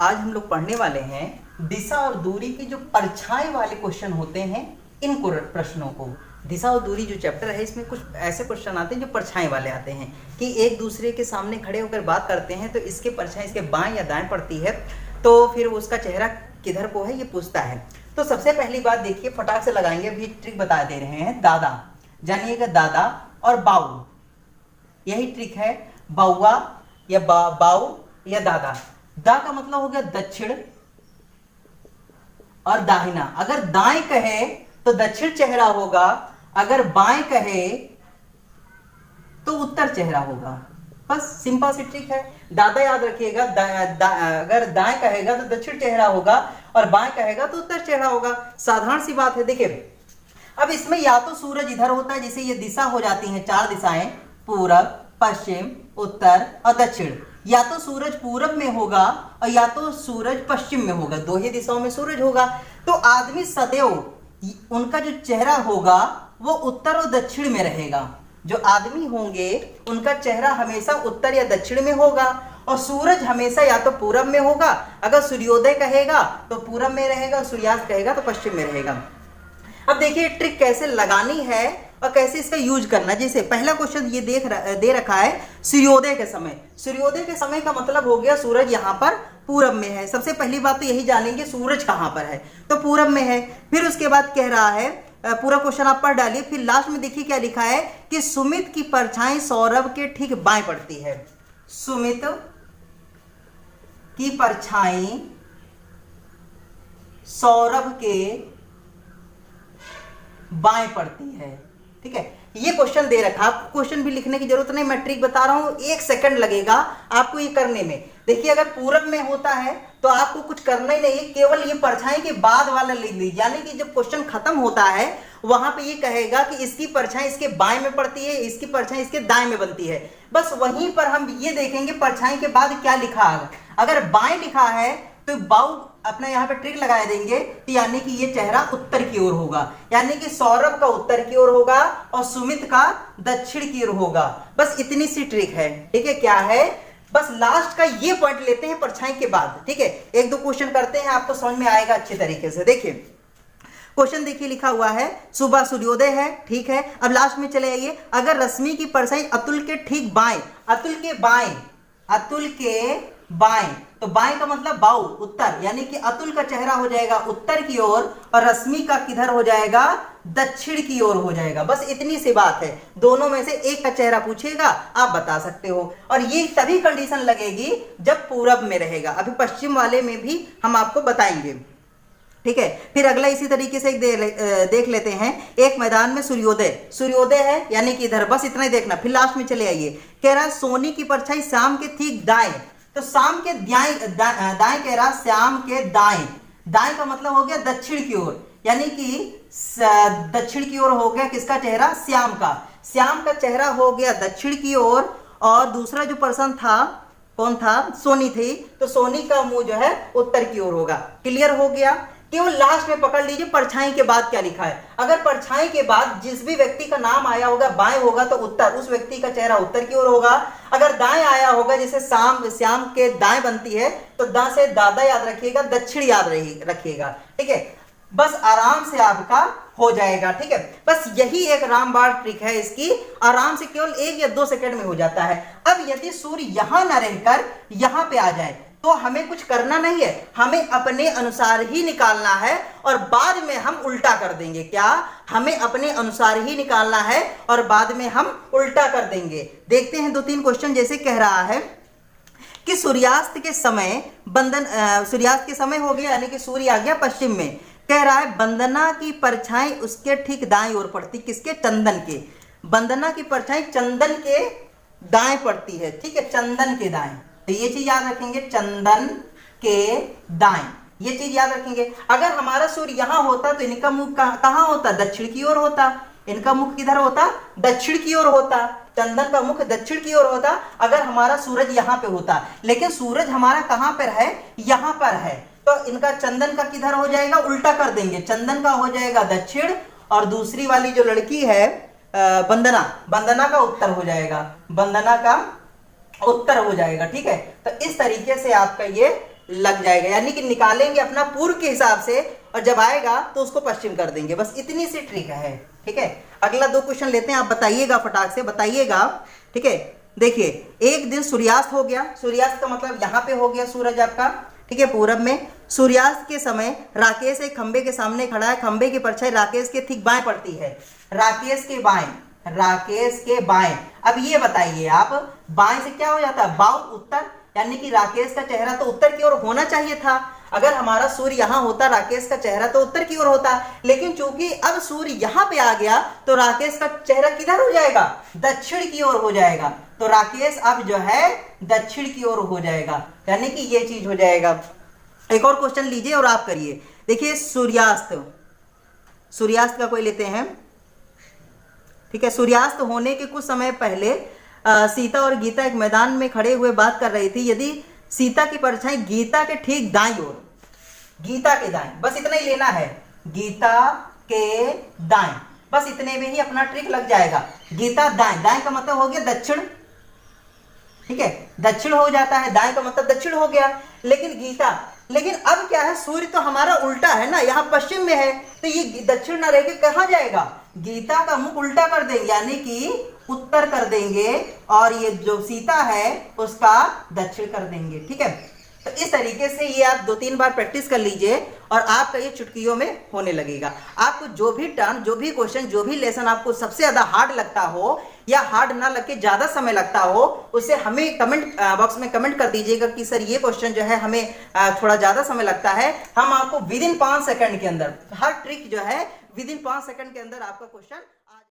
आज हम लोग पढ़ने वाले हैं दिशा और दूरी की जो परछाई वाले क्वेश्चन होते हैं, इन प्रश्नों को। दिशा और दूरी जो चैप्टर है इसमें कुछ ऐसे क्वेश्चन आते हैं जो परछाई वाले आते हैं कि एक दूसरे के सामने खड़े होकर बात करते हैं तो इसके परछाई इसके बाएं या दाएं पड़ती है, तो फिर उसका चेहरा किधर को है ये पूछता है। तो सबसे पहली बात देखिए, फटाक से लगाएंगे, अभी ट्रिक बता दे रहे हैं। दादा जानिएगा, दादा और बाऊ, यही ट्रिक है। बाउआ या बाऊ या दादा। दा का मतलब हो गया दक्षिण और दाहिना। अगर दाएं कहे तो दक्षिण चेहरा होगा, अगर बाएं कहे तो उत्तर चेहरा होगा। बस सिंपल सी ट्रिक है, दादा याद रखिएगा। अगर दाएं कहेगा तो दक्षिण चेहरा होगा और बाएं कहेगा तो उत्तर चेहरा होगा। साधारण सी बात है। देखिए अब इसमें या तो सूरज इधर होता है, जैसे ये दिशा हो जाती है, चार दिशाएं, पूरब, पश्चिम, उत्तर और दक्षिण। या तो सूरज पूरब में होगा और या तो सूरज पश्चिम में होगा, दो ही दिशाओं में सूरज होगा। तो आदमी सदैव उनका जो चेहरा होगा वो उत्तर और दक्षिण में रहेगा। जो आदमी होंगे उनका चेहरा हमेशा उत्तर या दक्षिण में होगा और सूरज हमेशा या तो पूरब में होगा, अगर सूर्योदय कहेगा तो पूरब में रहेगा, सूर्यास्त कहेगा तो पश्चिम में रहेगा। अब देखिए ट्रिक कैसे लगानी है और कैसे इसका यूज करना। जैसे पहला क्वेश्चन ये दे रखा है सूर्योदय के समय। सूर्योदय के समय का मतलब हो गया सूरज यहाँ पर पूरब में है। सबसे पहली बात तो यही जानेंगे सूरज कहाँ पर है, तो पूरब में है। फिर उसके बाद कह रहा है, पूरा क्वेश्चन आप पढ़ डालिए, फिर लास्ट में देखिए क्या लिखा है कि सुमित की परछाई सौरभ के ठीक बाएं पड़ती है। सुमित की परछाई सौरभ के बाएं पड़ती है। ठीक है, ये क्वेश्चन दे रखा। आपको क्वेश्चन भी लिखने की जरूरत नहीं, मैं ट्रिक बता रहा हूं, 1 सेकंड लगेगा आपको ये करने में। देखिए अगर पूरब में होता है तो आपको कुछ करना ही नहीं, केवल ये परछाई के बाद वाला लिख लीजिए। यानी कि जब क्वेश्चन खत्म होता है वहां पे ये कहेगा कि इसकी परछाई इसके बाएं में पड़ती है, इसकी परछाई इसके दाएं में बनती है। बस वहीं पर हम ये देखेंगे परछाई के बाद क्या लिखा है। अगर बाएं लिखा है तो बाऊ अपना यहाँ पे ट्रिक लगा देंगे, तो यानी कि ये चेहरा उत्तर की ओर होगा, यानी कि सौरभ का उत्तर की ओर होगा और सुमित का दक्षिण की ओर होगा। बस इतनी सी ट्रिक है। ठीक है, क्या है, बस लास्ट का ये पॉइंट लेते हैं परछाई के बाद। ठीक है, 1-2 क्वेश्चन करते हैं, आपको समझ में आएगा अच्छे तरीके से। देखिए क्वेश्चन देखिए लिखा हुआ है, सुबह सूर्योदय है। ठीक है, अब लास्ट में चले आइए, अगर रश्मि की परछाई अतुल के ठीक बाएं, अतुल के बाएं, तो बाएं का मतलब बाऊ उत्तर, यानी कि अतुल का चेहरा हो जाएगा उत्तर की ओर और रश्मि का किधर हो जाएगा, दक्षिण की ओर हो जाएगा। बस इतनी सी बात है। दोनों में से एक का चेहरा पूछेगा, आप बता सकते हो। और ये तभी कंडीशन लगेगी जब पूरब में रहेगा। अभी पश्चिम वाले में भी हम आपको बताएंगे। ठीक है, फिर अगला इसी तरीके से देख लेते हैं। एक मैदान में सूर्योदय है, यानी कि इधर, बस इतना ही देखना। फिर लास्ट में चले आइए, कह रहा सोनी की परछाई शाम के ठीक दाएं, तो शाम के दाएं कह रहा, श्याम के दाएं का मतलब हो गया दक्षिण की ओर, यानी कि दक्षिण की ओर हो गया किसका चेहरा, श्याम का चेहरा हो गया दक्षिण की ओर। और दूसरा जो पर्सन था, कौन था, सोनी थी, तो सोनी का मुंह जो है उत्तर की ओर होगा। क्लियर हो गया। केवल लास्ट में पकड़ लीजिए परछाई के बाद क्या लिखा है। अगर परछाई के बाद जिस भी व्यक्ति का नाम आया होगा बाएं होगा तो उत्तर, उस व्यक्ति का चेहरा उत्तर की ओर होगा। अगर दाएं आया होगा, जैसे श्याम के दाएं बनती है, तो दा से दादा याद रखिएगा, दक्षिण याद रखिएगा। ठीक है, बस आराम से आपका हो जाएगा। ठीक है, बस यही एक रामबाण ट्रिक है इसकी, आराम से केवल 1 या 2 सेकंड में हो जाता है। अब यदि सूर्य यहां न रहकर यहां पे आ जाए तो हमें कुछ करना नहीं है, हमें अपने अनुसार ही निकालना है और बाद में हम उल्टा कर देंगे। क्या, हमें अपने अनुसार ही निकालना है और बाद में हम उल्टा कर देंगे। देखते हैं 2-3 क्वेश्चन। जैसे कह रहा है कि सूर्यास्त के समय हो गया, यानी कि सूर्य आ गया पश्चिम में। कह रहा है वंदना की परछाई उसके ठीक दाएं ओर पड़ती, किसके, चंदन के। वंदना की परछाई चंदन के दाएं पड़ती है। ठीक है, चंदन के दाएं, तो ये चीज याद रखेंगे, चंदन के दाएं, ये चीज याद रखेंगे। अगर हमारा सूर्य यहां होता तो इनका मुख कहां होता, दक्षिण की ओर होता। इनका मुख किधर होता, दक्षिण की ओर होता। चंदन का मुख दक्षिण की ओर होता अगर हमारा सूरज यहां पे होता, लेकिन सूरज हमारा कहां पर है, यहां पर है, तो इनका चंदन का किधर हो जाएगा, उल्टा कर देंगे। चंदन का हो जाएगा दक्षिण और दूसरी वाली जो लड़की है वंदना का उत्तर हो जाएगा, वंदना का उत्तर हो जाएगा। ठीक है, तो इस तरीके से आपका ये लग जाएगा, यानी कि निकालेंगे अपना पूर्व के हिसाब से और जब आएगा तो उसको पश्चिम कर देंगे। बस इतनी सी ट्रिक है, ठीक है। अगला 2 क्वेश्चन लेते हैं, आप बताइएगा, फटाक से बताइएगा, ठीक है। देखिए, एक दिन सूर्यास्त हो गया, सूर्यास्त का मतलब यहाँ पे हो गया सूरज आपका, ठीक है, पूरब में। सूर्यास्त के समय राकेश एक खंबे के सामने खड़ा है, खंबे की परछाई राकेश के ठीक बाएं पड़ती है, राकेश के बाएं, राकेश के बाएं। अब ये बताइए आप, बाएं से क्या हो जाता है, बाव, उत्तर, यानी कि राकेश का चेहरा तो उत्तर की ओर होना चाहिए था। अगर हमारा सूर्य यहां होता, राकेश का चेहरा तो उत्तर की ओर होता, लेकिन चूंकि अब सूर्य यहां पे आ गया तो राकेश का चेहरा किधर हो जाएगा, दक्षिण की ओर हो जाएगा। तो राकेश अब जो है दक्षिण की ओर हो जाएगा, यानी कि ये चीज हो जाएगा। एक और क्वेश्चन लीजिए और आप करिए। देखिए, सूर्यास्त, सूर्यास्त का कोई लेते हैं, ठीक है। सूर्यास्त होने के कुछ समय पहले सीता और गीता एक मैदान में खड़े हुए बात कर रही थी। यदि सीता की परछाई गीता के ठीक दाईं ओर, गीता के दाएं, बस इतना ही लेना है, गीता के दाएं, बस इतने में ही अपना ट्रिक लग जाएगा। गीता दाएं, दाएं का मतलब हो गया दक्षिण, ठीक है, दक्षिण हो जाता है, दाएं का मतलब दक्षिण हो गया। लेकिन गीता, लेकिन अब क्या है, सूर्य तो हमारा उल्टा है ना, यहाँ पश्चिम में है, तो ये दक्षिण ना रह के कहाँ जाएगा, गीता का मुख उल्टा कर देंगे, यानी कि उत्तर कर देंगे, और ये जो सीता है उसका दक्षिण कर देंगे, ठीक है। तो इस तरीके से ये आप 2-3 बार प्रैक्टिस कर लीजिए और आपका ये चुटकियों में होने लगेगा। आपको जो भी टर्म, जो भी क्वेश्चन, जो भी लेसन आपको सबसे ज्यादा हार्ड लगता हो या हार्ड ना लग के ज्यादा समय लगता हो, उसे हमें कमेंट बॉक्स में कमेंट कर दीजिएगा कि सर ये क्वेश्चन जो है हमें थोड़ा ज्यादा समय लगता है। हम आपको विदिन 5 सेकंड के अंदर, हर ट्रिक जो है विदिन 5 सेकंड के अंदर आपका क्वेश्चन